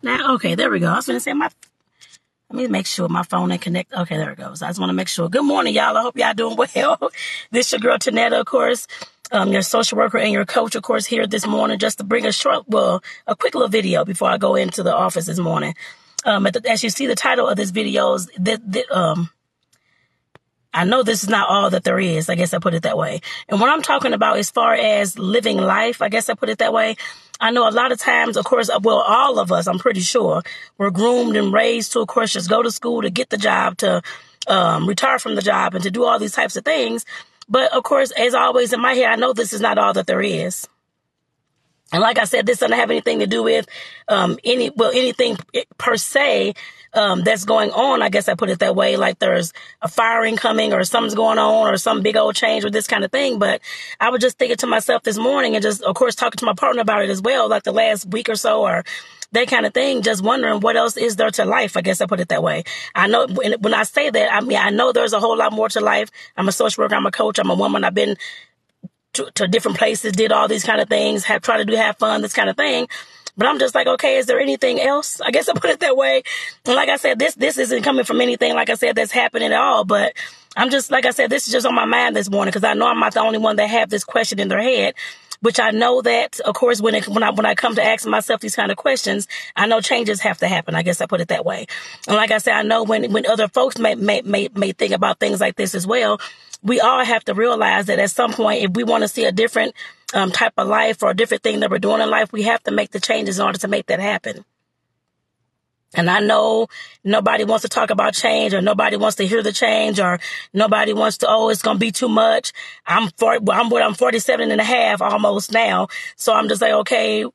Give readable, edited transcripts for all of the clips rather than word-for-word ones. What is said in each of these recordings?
now. Okay, there we go. I was going to say let me make sure my phone ain't connect. Okay, there it goes. I just want to make sure. Good morning, y'all. I hope y'all doing well. This your girl, Tonetta, of course, your social worker and your coach, of course, here this morning just to bring a quick little video before I go into the office this morning. As you see, the title of this video is I know this is not all that there is. I guess I put it that way. And what I'm talking about as far as living life, I guess I put it that way. I know a lot of times, of course, well, all of us, I'm pretty sure, were groomed and raised to, of course, just go to school to get the job, to retire from the job and to do all these types of things. But, of course, as always in my head, I know this is not all that there is. And like I said, this doesn't have anything to do with anything per se that's going on. I guess I put it that way, like there's a firing coming or something's going on or some big old change or this kind of thing. But I was just thinking to myself this morning and just, of course, talking to my partner about it as well, like the last week or so or that kind of thing, just wondering what else is there to life. I guess I put it that way. I know when I say that, I know there's a whole lot more to life. I'm a social worker. I'm a coach. I'm a woman. I've been to different places, did all these kind of things, have fun, this kind of thing. But I'm just like, okay, is there anything else? I guess I put it that way. And like I said, this isn't coming from anything, like I said, that's happening at all. But I'm just, like I said, this is just on my mind this morning because I know I'm not the only one that have this question in their head, which I know that, of course, when I come to asking myself these kind of questions, I know changes have to happen. I guess I put it that way. And like I said, I know when other folks may think about things like this as well, we all have to realize that at some point, if we want to see a different type of life or a different thing that we're doing in life, we have to make the changes in order to make that happen. And I know nobody wants to talk about change or nobody wants to hear the change or nobody wants to, it's going to be too much. I'm 47 and a half almost now. So I'm just like, okay,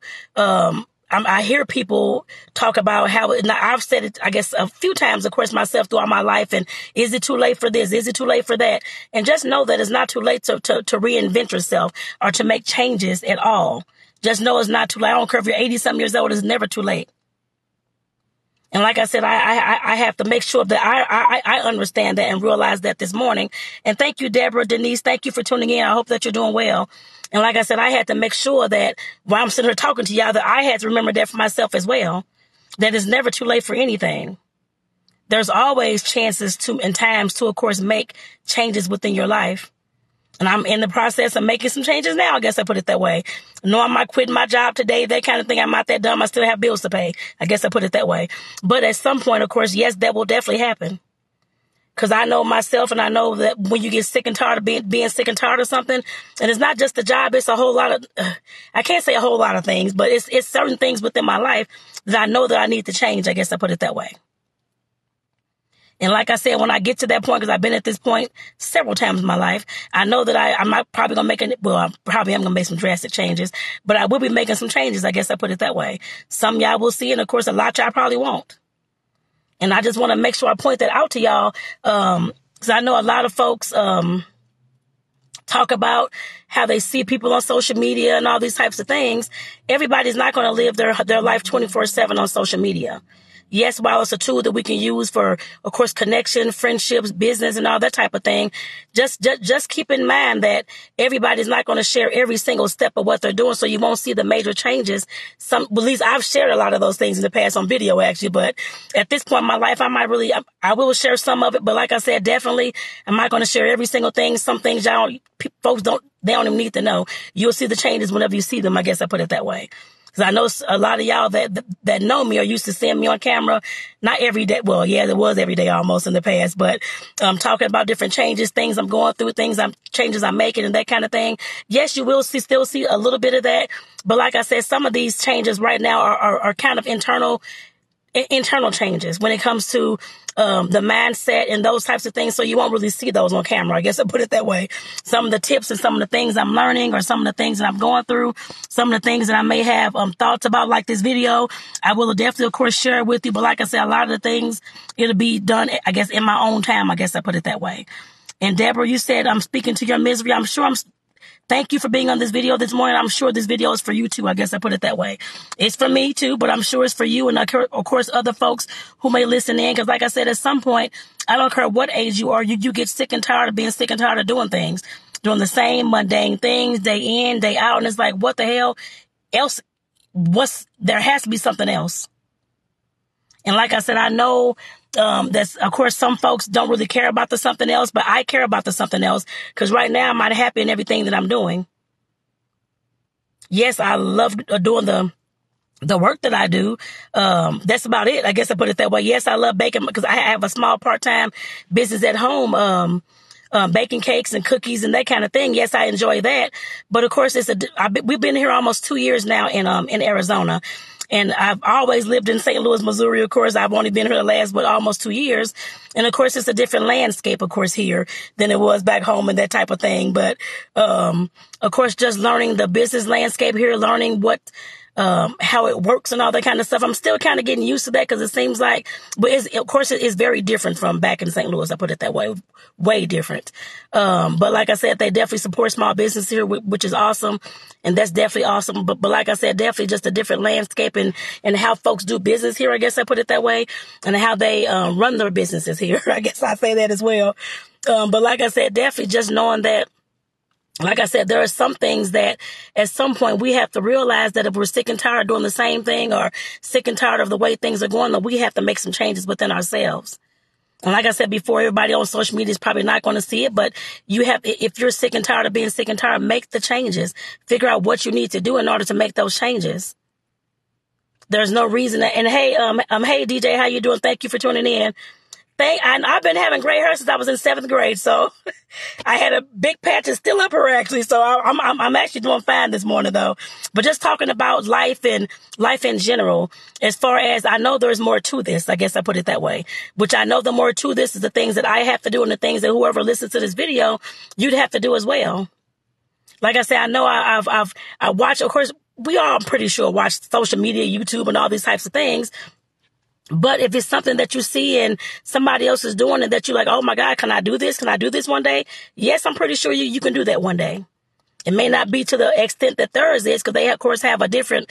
I hear people talk about how I've said it, I guess, a few times, of course, myself throughout my life. And is it too late for this? Is it too late for that? And just know that it's not too late to reinvent yourself or to make changes at all. Just know it's not too late. I don't care if you're 80-something years old. It's never too late. And like I said, I have to make sure that I understand that and realize that this morning. And thank you, Deborah, Denise. Thank you for tuning in. I hope that you're doing well. And like I said, I had to make sure that while I'm sitting here talking to y'all, that I had to remember that for myself as well, that it's never too late for anything. There's always chances and times to, of course, make changes within your life. And I'm in the process of making some changes now. I guess I put it that way. No, I'm not quitting my job today, that kind of thing. I'm not that dumb. I still have bills to pay. I guess I put it that way. But at some point, of course, yes, that will definitely happen. Because I know myself and I know that when you get sick and tired of being sick and tired of something, and it's not just the job, it's a whole lot of, I can't say a whole lot of things, but it's certain things within my life that I know that I need to change. I guess I put it that way. And like I said, when I get to that point, because I've been at this point several times in my life, I know that I'm not probably going to I probably am going to make some drastic changes, but I will be making some changes. I guess I put it that way. Some y'all will see, and of course, a lot y'all probably won't. And I just want to make sure I point that out to y'all, because I know a lot of folks talk about how they see people on social media and all these types of things. Everybody's not going to live their life 24/7 on social media. Yes, while it's a tool that we can use for, of course, connection, friendships, business, and all that type of thing, just keep in mind that everybody's not going to share every single step of what they're doing, so you won't see the major changes. At least I've shared a lot of those things in the past on video, actually, but at this point in my life, I will share some of it, but like I said, definitely, I'm not going to share every single thing. Some things folks don't even need to know. You'll see the changes whenever you see them. I guess I put it that way. Because I know a lot of y'all that know me are used to seeing me on camera, not every day. Well, yeah, it was every day almost in the past, but talking about different changes, things I'm going through, changes I'm making and that kind of thing. Yes, you will still see a little bit of that. But like I said, some of these changes right now are kind of internal changes when it comes to the mindset and those types of things. So you won't really see those on camera. I guess I put it that way. Some of the tips and some of the things I'm learning or some of the things that I'm going through, some of the things that I may have thoughts about, like this video, I will definitely, of course, share it with you. But like I said, a lot of the things, it'll be done, I guess, in my own time. I guess I put it that way. And Deborah, you said I'm speaking to your misery. I'm sure Thank you for being on this video this morning. I'm sure this video is for you too. I guess I put it that way. It's for me too, but I'm sure it's for you and, of course, other folks who may listen in. Because like I said, at some point, I don't care what age you are, you get sick and tired of being sick and tired of doing things, doing the same mundane things day in, day out. And it's like, what the hell else? There has to be something else. And like I said, I know that's, of course, some folks don't really care about the something else, but I care about the something else because right now I'm not happy in everything that I'm doing. Yes, I love doing the work that I do. That's about it. I guess I put it that way. Yes, I love baking because I have a small part-time business at home, baking cakes and cookies and that kind of thing. Yes, I enjoy that. But of course, we've been here almost 2 years now in Arizona. And I've always lived in St. Louis, Missouri. Of course, I've only been here the last, almost 2 years. And of course, it's a different landscape, of course, here than it was back home and that type of thing. But, of course, just learning the business landscape here, learning how it works and all that kind of stuff. I'm still kind of getting used to that because it seems like, but of course it is very different from back in St. Louis. I put it that way, way different. But like I said, they definitely support small business here, which is awesome. And that's definitely awesome. But like I said, definitely just a different landscape and how folks do business here. I guess I put it that way, and how they, run their businesses here. I guess I say that as well. But like I said, definitely just knowing that, like I said, there are some things that at some point we have to realize that if we're sick and tired of doing the same thing or sick and tired of the way things are going, that we have to make some changes within ourselves. And like I said before, everybody on social media is probably not going to see it, but if you're sick and tired of being sick and tired, make the changes. Figure out what you need to do in order to make those changes. There's no reason and hey, hey DJ, how you doing? Thank you for tuning in. I've been having gray hair since I was in 7th grade, so I had a big patch and still up here actually. So I'm actually doing fine this morning though. But just talking about life in general, as far as I know, there's more to this. I guess I put it that way. Which I know the more to this is the things that I have to do and the things that whoever listens to this video, you'd have to do as well. Like I said, I know I watch. Of course, we all, I'm pretty sure, watch social media, YouTube, and all these types of things. But if it's something that you see and somebody else is doing and that you're like, oh my God, can I do this? Can I do this one day? Yes, I'm pretty sure you can do that one day. It may not be to the extent that theirs is because they, of course, have a different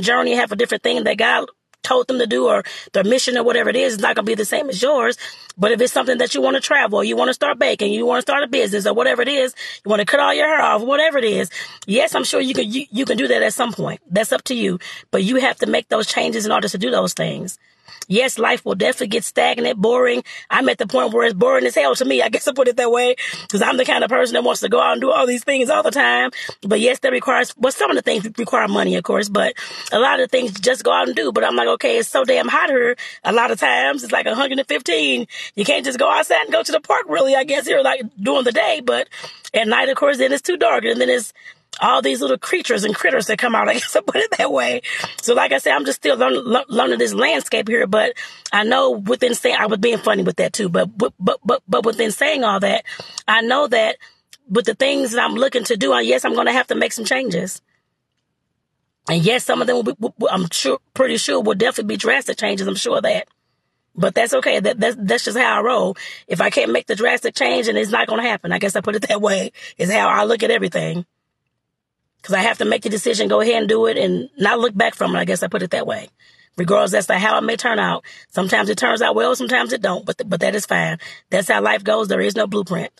journey, have a different thing that God told them to do or their mission or whatever it is. It's not going to be the same as yours. But if it's something that you want to travel, or you want to start baking, you want to start a business or whatever it is, you want to cut all your hair off, whatever it is. Yes, I'm sure you can do that at some point. That's up to you. But you have to make those changes in order to do those things. Yes, life will definitely get stagnant, boring. I'm at the point where it's boring as hell to me. I guess I put it that way because I'm the kind of person that wants to go out and do all these things all the time. But yes, some of the things require money, of course, but a lot of the things just go out and do. But I'm like, okay, it's so damn hot here. A lot of times it's like 115. You can't just go outside and go to the park really, I guess, here like during the day. But at night, of course, then it's too dark. And then it's all these little creatures and critters that come out, I guess I put it that way. So like I said, I'm just still learning this landscape here, but I know I was being funny with that too, but within saying all that, I know that with the things that I'm looking to do, yes, I'm going to have to make some changes. And yes, some of them pretty sure will definitely be drastic changes. I'm sure of that. But that's okay. That's just how I roll. If I can't make the drastic change, and it's not going to happen. I guess I put it that way. Is how I look at everything. Because I have to make the decision, go ahead and do it, and not look back from it. I guess I put it that way. Regardless as to how it may turn out. Sometimes it turns out well, sometimes it don't. But that is fine. That's how life goes. There is no blueprint.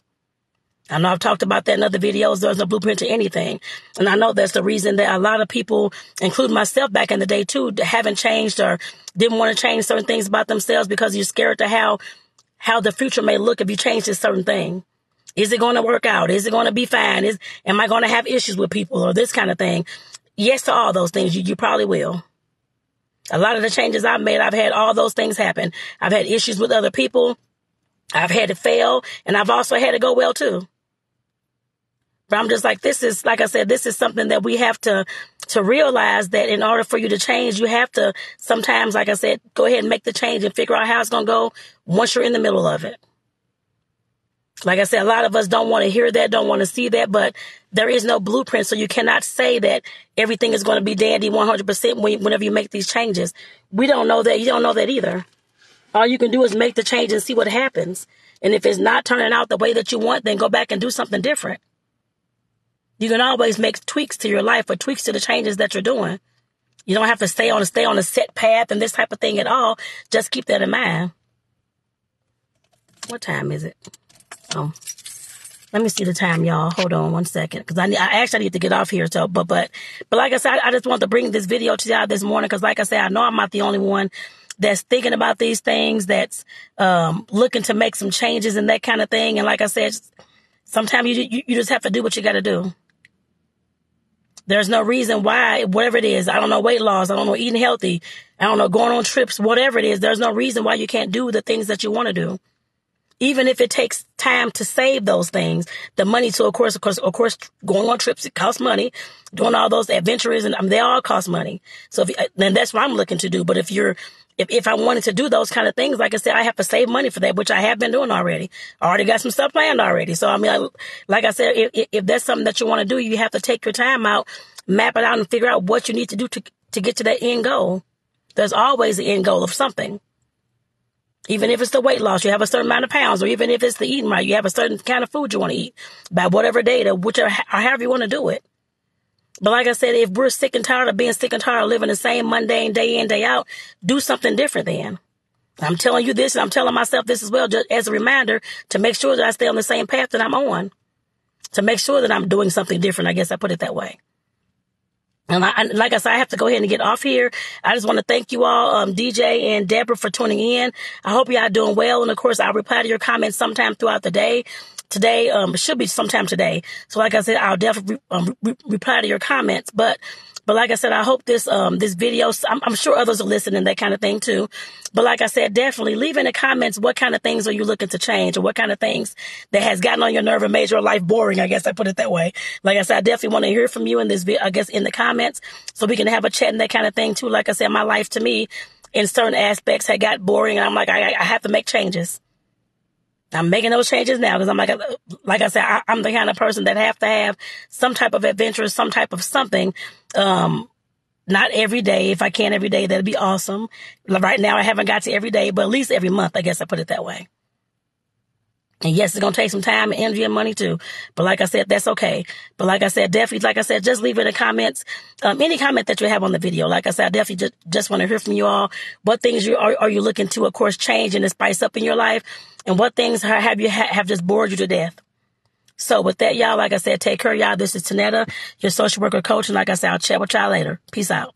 I know I've talked about that in other videos. There's no blueprint to anything. And I know that's the reason that a lot of people, including myself back in the day too, haven't changed or didn't want to change certain things about themselves because you're scared to how the future may look if you change this certain thing. Is it going to work out? Is it going to be fine? Am I going to have issues with people or this kind of thing? Yes to all those things. You probably will. A lot of the changes I've made, I've had all those things happen. I've had issues with other people. I've had it fail, and I've also had it go well too. But I'm just like, like I said, this is something that we have to realize that in order for you to change, you have to sometimes, like I said, go ahead and make the change and figure out how it's going to go once you're in the middle of it. Like I said, a lot of us don't want to hear that, don't want to see that, but there is no blueprint. So you cannot say that everything is going to be dandy 100% whenever you make these changes. We don't know that. You don't know that either. All you can do is make the change and see what happens. And if it's not turning out the way that you want, then go back and do something different. You can always make tweaks to your life or tweaks to the changes that you're doing. You don't have to stay on a set path and this type of thing at all. Just keep that in mind. What time is it? Oh, Let me see the time, y'all. Hold on one second. Because I actually need to get off here. So, but like I said, I just want to bring this video to y'all this morning. Because like I said, I know I'm not the only one that's thinking about these things, that's looking to make some changes and that kind of thing. And like I said, sometimes you just have to do what you got to do. There's no reason why, whatever it is, I don't know, weight loss, I don't know, eating healthy, I don't know, going on trips, whatever it is, there's no reason why you can't do the things that you want to do. Even if it takes time to save those things, the money to, of course, going on trips, it costs money. Doing all those adventures, and they all cost money. So then that's what I'm looking to do. But if I wanted to do those kind of things, like I said, I have to save money for that, which I have been doing already. I already got some stuff planned already. So, I mean, like I said, if that's something that you want to do, you have to take your time out, map it out, and figure out what you need to do to get to that end goal. There's always the end goal of something. Even if it's the weight loss, you have a certain amount of pounds, or even if it's the eating right, you have a certain kind of food you want to eat by whatever date or however you want to do it. But like I said, if we're sick and tired of being sick and tired of living the same mundane day in, day out, do something different then. I'm telling you this, and I'm telling myself this as well, just as a reminder to make sure that I stay on the same path that I'm on, to make sure that I'm doing something different. I guess I put it that way. And like I said, I have to go ahead and get off here. I just want to thank you all, DJ and Deborah, for tuning in. I hope y'all doing well. And of course, I'll reply to your comments sometime throughout the day. Today, it should be sometime today. So like I said, I'll definitely reply to your comments. But like I said, I hope this video, I'm sure others are listening, that kind of thing too. But like I said, definitely leave in the comments what kind of things are you looking to change, or what kind of things that has gotten on your nerve and made your life boring. I guess I put it that way. Like I said, I definitely want to hear from you in this video, I guess in the comments, so we can have a chat and that kind of thing too. Like I said, my life to me in certain aspects had got boring, and I'm like, I have to make changes. I'm making those changes now because I'm like I said, I'm the kind of person that have to have some type of adventure, some type of something. Not every day. If I can every day, that'd be awesome. Right now, I haven't got to every day, but at least every month, I guess I put it that way. And yes, it's going to take some time and energy and money too. But like I said, that's okay. But like I said, definitely, like I said, just leave in the comments, any comment that you have on the video. Like I said, I definitely just want to hear from you all. What things are you looking to, of course, change and to spice up in your life? And what things have just bored you to death? So with that, y'all, like I said, take care, y'all. This is Tonetta, your social worker coach. And like I said, I'll chat with y'all later. Peace out.